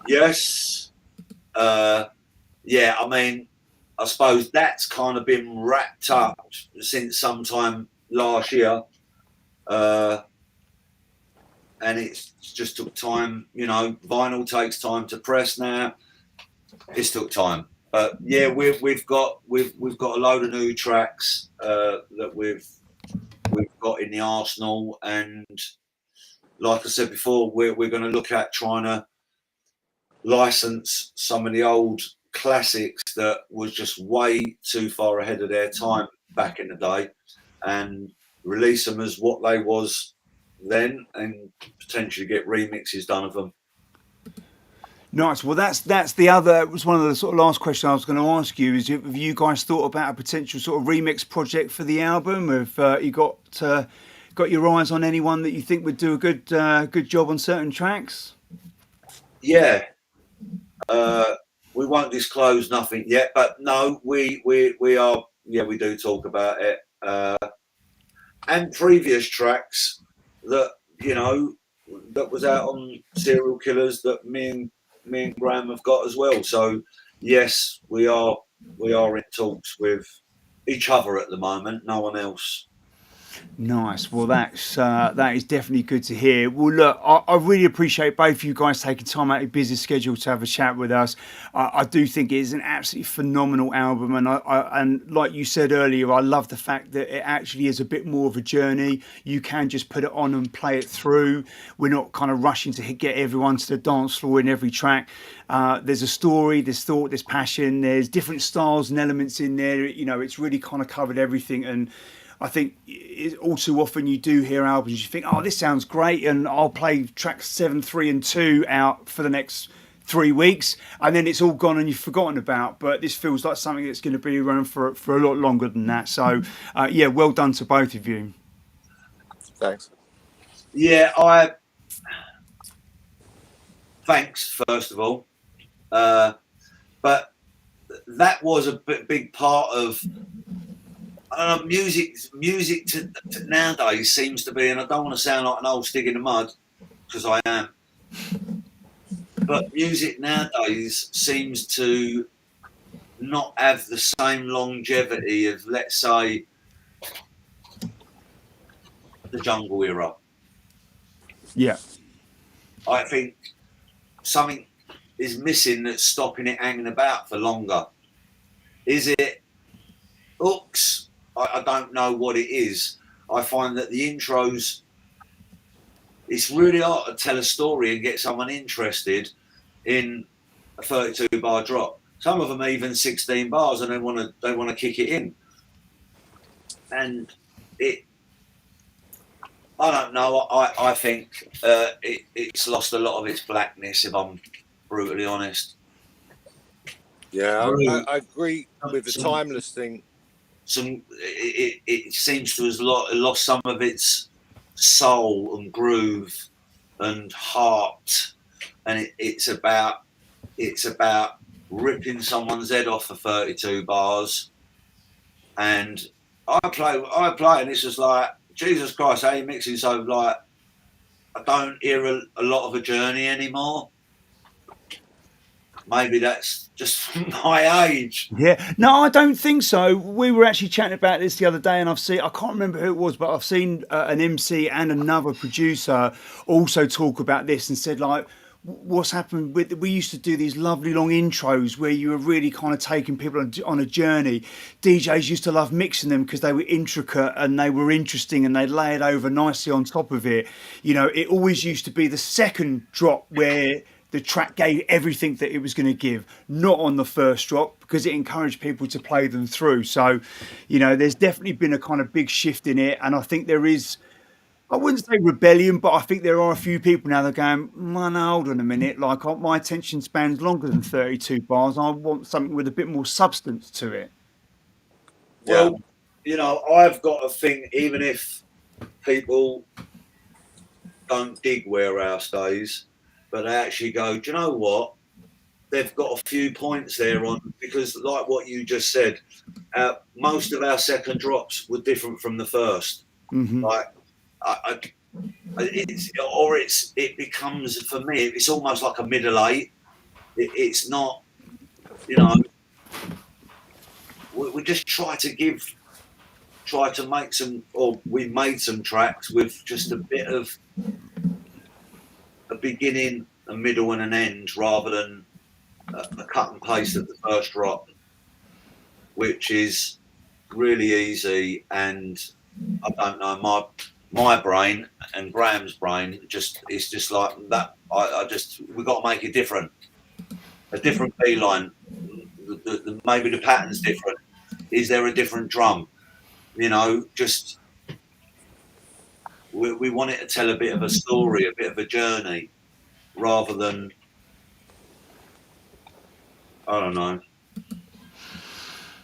Yes. Yeah, I mean, I suppose that's kind of been wrapped up since sometime last year. And it's just took time, you know, vinyl takes time to press now. It's took time. But yeah, we've got a load of new tracks that we've got in the arsenal, and like I said before, we're going to look at trying to license some of the old classics that was just way too far ahead of their time back in the day, and release them as what they was then, and potentially get remixes done of them. Nice. Well, that's the other. It was one of the sort of last questions I was going to ask you. Is have you guys thought about a potential sort of remix project for the album? Have you got your eyes on anyone that you think would do a good job on certain tracks? Yeah. We won't disclose nothing yet, but no, we are. Yeah, we do talk about it, and previous tracks that, you know, that was out on Serial Killers that me and Graham have got as well. So yes, we are in talks with each other at the moment. No one else. Nice. Well, that is definitely good to hear. Well, look, I really appreciate both of you guys taking time out of your busy schedule to have a chat with us. I do think it is an absolutely phenomenal album, and and like you said earlier, I love the fact that it actually is a bit more of a journey. You can just put it on and play it through. We're not kind of rushing to get everyone to the dance floor in every track. There's a story, there's thought, there's passion, there's different styles and elements in there. You know, it's really kind of covered everything. And I think all too often you do hear albums, you think, oh, this sounds great, and I'll play tracks 7, 3, and 2 out for the next 3 weeks, and then it's all gone and you've forgotten about. But this feels like something that's going to be around for a lot longer than that. So, yeah, well done to both of you. Thanks. Yeah, thanks first of all, but that was a big part of. Music to nowadays seems to be, and I don't want to sound like an old stick in the mud, because I am, but music nowadays seems to not have the same longevity of, let's say, the jungle era. Yeah. I think something is missing that's stopping it hanging about for longer? Is it hooks? I don't know what it is. I find that the intros, it's really hard to tell a story and get someone interested in a 32 bar drop. Some of them even 16 bars, and they want to kick it in. And I don't know. I think it's lost a lot of its blackness, if I'm brutally honest. Yeah, I agree with the timeless thing. It seems to have lost some of its soul and groove and heart, and it's about ripping someone's head off for 32 bars. And I play, and it's just like, Jesus Christ, how you mixing? So like, I don't hear a lot of a journey anymore. Maybe that's just my age. Yeah, no, I don't think so. We were actually chatting about this the other day, and I can't remember who it was, but I've seen an MC and another producer also talk about this and said, like, what's happened with, we used to do these lovely long intros where you were really kind of taking people on a journey. DJs used to love mixing them because they were intricate and they were interesting and they layered over nicely on top of it. You know, it always used to be the second drop where the track gave everything that it was going to give, not on the first drop, because it encouraged people to play them through. So, you know, there's definitely been a kind of big shift in it. And I think there is, I wouldn't say rebellion, but I think there are a few people now that are going, man, hold on a minute, like my attention span's longer than 32 bars. I want something with a bit more substance to it. Well, you know, I've got a thing, even if people don't dig warehouse days, but they actually go, do you know what? They've got a few points there on, because like what you just said, most of our second drops were different from the first. Mm-hmm. Like, it becomes, for me, it's almost like a middle eight. It's not, you know, we just try to make some, or we made some tracks with just a bit of a beginning, a middle, and an end, rather than a cut and paste of the first drop, which is really easy. And I don't know, my brain and Graham's brain it's just like that. We got to make it different, a different B line. Maybe the pattern's different. Is there a different drum? You know, just we want it to tell a bit of a story, a bit of a journey, rather than, I don't know.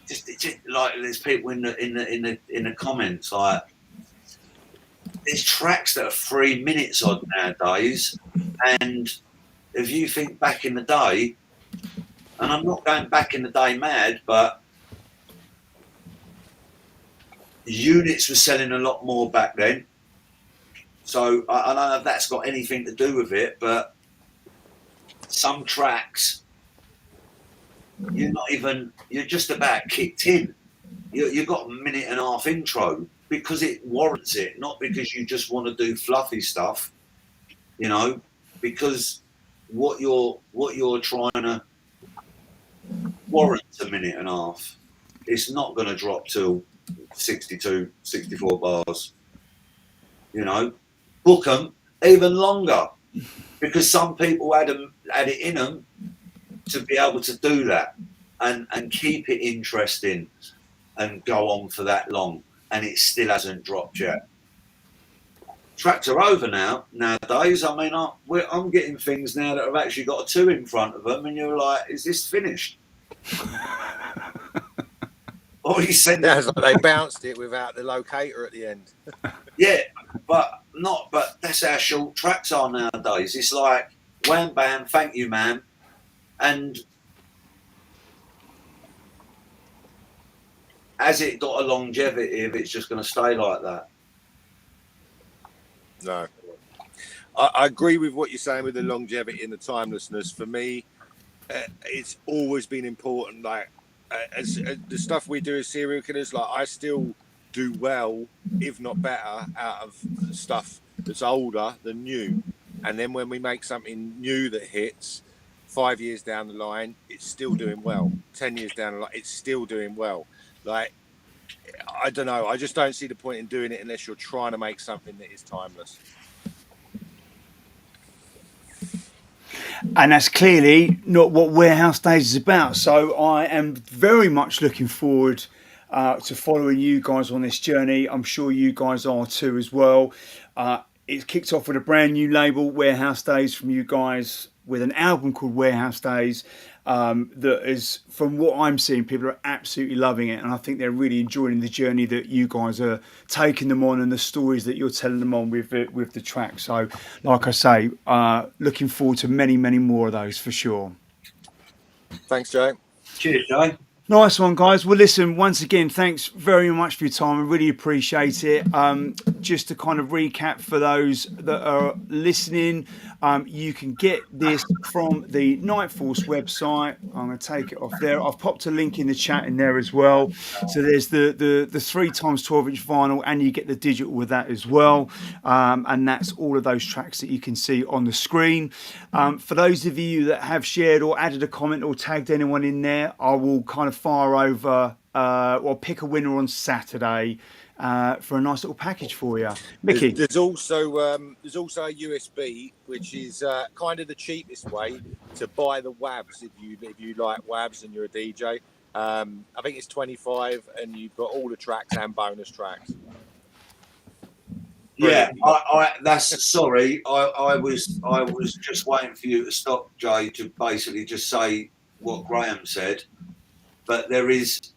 Just like there's people in the comments, like, there's tracks that are 3 minutes odd nowadays, and if you think back in the day, and I'm not going back in the day mad, but units were selling a lot more back then. So I don't know if that's got anything to do with it, but some tracks, you're just about kicked in. You've got a minute and a half intro because it warrants it, not because you just want to do fluffy stuff, you know, because what you're trying to warrants a minute and a half. It's not going to drop till 62, 64 bars, you know. Book them even longer, because some people had it in them to be able to do that and keep it interesting and go on for that long, and it still hasn't dropped yet. Tracks are over nowadays. I mean, I'm getting things now that have actually got a 2 in front of them, and you're like, is this finished? Or you send it. Like they bounced it without the locator at the end. Yeah, but that's how short tracks are nowadays. It's like, wham bam, thank you, man. And has it got a longevity if it's just going to stay like that? No. I agree with what you're saying with the longevity and the timelessness. For me, it's always been important. Like, as the stuff we do as serial killers, like, I still do well, if not better, out of stuff that's older than new. And then when we make something new that hits, 5 years down the line, it's still doing well. 10 years down the line, it's still doing well. Like, I don't know. I just don't see the point in doing it unless you're trying to make something that is timeless. And that's clearly not what Warehouse Days is about. So I am very much looking forward to following you guys on this journey. I'm sure you guys are too as well. It's kicked off with a brand new label, Warehouse Days, from you guys, with an album called Warehouse Days. That is, from what I'm seeing, people are absolutely loving it, and I think they're really enjoying the journey that you guys are taking them on and the stories that you're telling them on with the track. So, like I say, looking forward to many, many more of those for sure. Thanks, Jay. Cheers, Jay. Nice one, guys. Well, listen, once again, thanks very much for your time. I really appreciate it. Just to kind of recap for those that are listening, you can get this from the Night Force website. I'm going to take it off there. I've popped a link in the chat in there as well. So there's the 3x12-inch vinyl, and you get the digital with that as well. And that's all of those tracks that you can see on the screen. For those of you that have shared or added a comment or tagged anyone in there, I will kind of fire over or pick a winner on Saturday for a nice little package for you. Micky, there's also a USB, which is kind of the cheapest way to buy the WAVs if you like WAVs and you're a DJ. I think it's 25, and you've got all the tracks and bonus tracks. Yeah, that's sorry. I was just waiting for you to stop, Jay, to basically just say what Graham said. But there's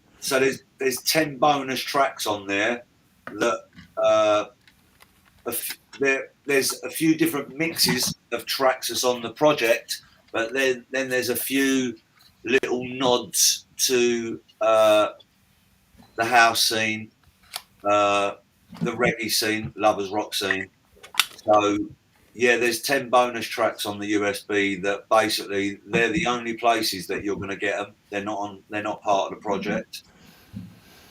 10 bonus tracks on there that there's a few different mixes of tracks that's on the project, but then there's a few little nods to the house scene, the reggae scene, lovers rock scene. So yeah, there's 10 bonus tracks on the USB that basically they're the only places that you're going to get them. They're not part of the project.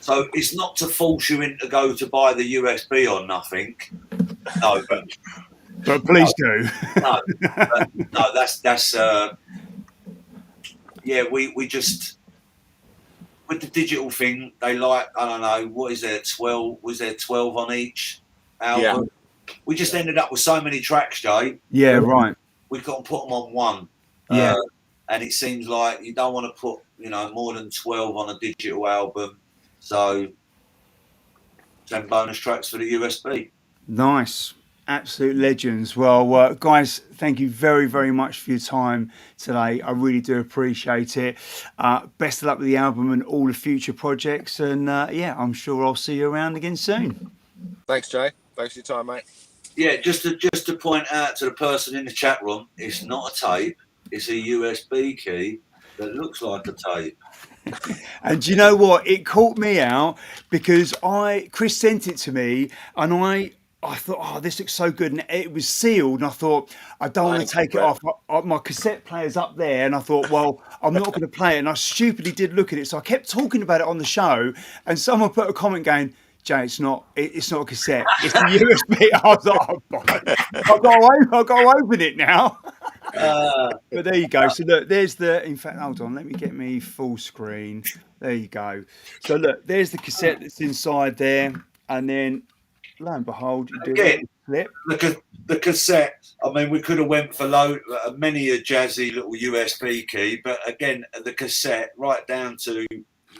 So it's not to force you in to go to buy the USB or nothing. No, but please do. No, that's yeah. We just with the digital thing. They like, I don't know, what is there? 12? Was there 12 on each album? Yeah. We just ended up with so many tracks, Jay. Yeah, right. We couldn't put them on one. Yeah. And it seems like you don't want to put, more than 12 on a digital album. So 10 bonus tracks for the USB. Nice. Absolute legends. Well, guys, thank you very, very much for your time today. I really do appreciate it. Best of luck with the album and all the future projects. And yeah, I'm sure I'll see you around again soon. Thanks, Jay. Thanks for your time, mate. Yeah, just to point out to the person in the chat room, it's not a tape. It's a USB key that looks like a tape. And do you know what? It caught me out because Chris sent it to me, and I thought, oh, this looks so good. And it was sealed. And I thought, I don't want to take it off. My cassette player's up there. And I thought, well, I'm not going to play it. And I stupidly did look at it. So I kept talking about it on the show. And someone put a comment going, Jay, it's not a cassette. It's a USB. I was like, oh, I've got to open it now. But there you go. So look, there's in fact, hold on. Let me get me full screen. There you go. So look, there's the cassette that's inside there. And then, lo and behold, you do a flip. The cassette, I mean, we could have went for many a jazzy little USB key, but again, the cassette, right down to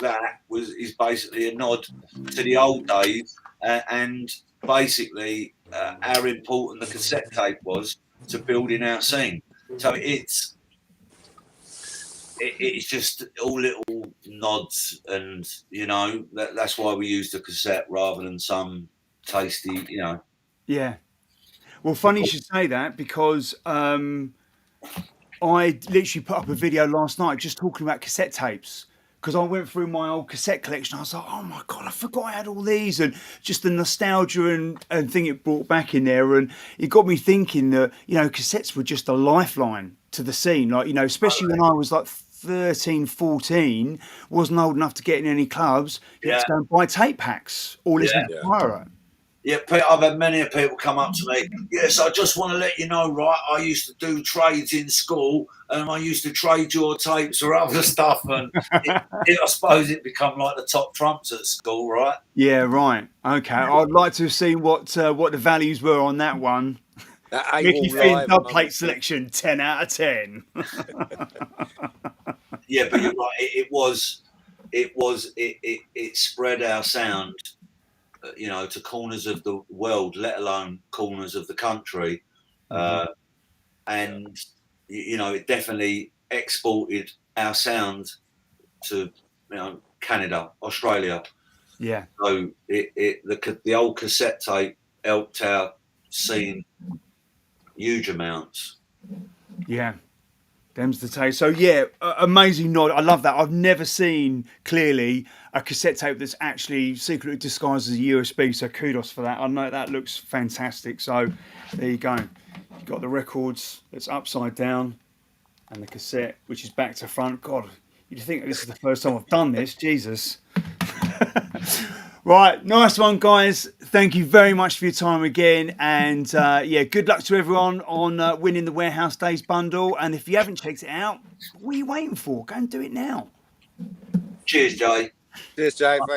that, is basically a nod to the old days and basically how important the cassette tape was to building our scene. So it's just all little nods, and that's why we use the cassette rather than some tasty, Yeah. Well, funny you should say that, because I literally put up a video last night just talking about cassette tapes, because I went through my old cassette collection. I was like, oh my God, I forgot I had all these, and just the nostalgia and thing it brought back in there. And it got me thinking that, cassettes were just a lifeline to the scene. Like, especially when I was like 13, 14, wasn't old enough to get in any clubs. You had to go and buy tape packs or listen to Pyro. Yeah, I've had many people come up to me. Yes, I just want to let you know, right? I used to do trades in school, and I used to trade your tapes or other stuff, and I suppose it become like the top trumps at school, right? Yeah, right. Okay, I'd like to have seen what the values were on that one. That Mickey AWOL Finn live dub one. plate selection, 10 out of 10. Yeah, but you're right. It spread our sound, you know, to corners of the world, let alone corners of the country, and you know, it definitely exported our sound to, you know, Canada, Australia. Yeah, So the old cassette tape helped our scene huge amounts. yeah. Them's the taste. So yeah, amazing nod. I love that. I've never seen clearly a cassette tape that's actually secretly disguised as a USB. So kudos for that. I know that looks fantastic. So there you go. You've got the records that's upside down and the cassette, which is back to front. God, you'd think this is the first time I've done this. Jesus. Right, nice one, guys. Thank you very much for your time again, and yeah, good luck to everyone on winning the Warehouse Days bundle. And if you haven't checked it out, what are you waiting for? Go and do it now. Cheers, Jay. Cheers, Jay. Thanks.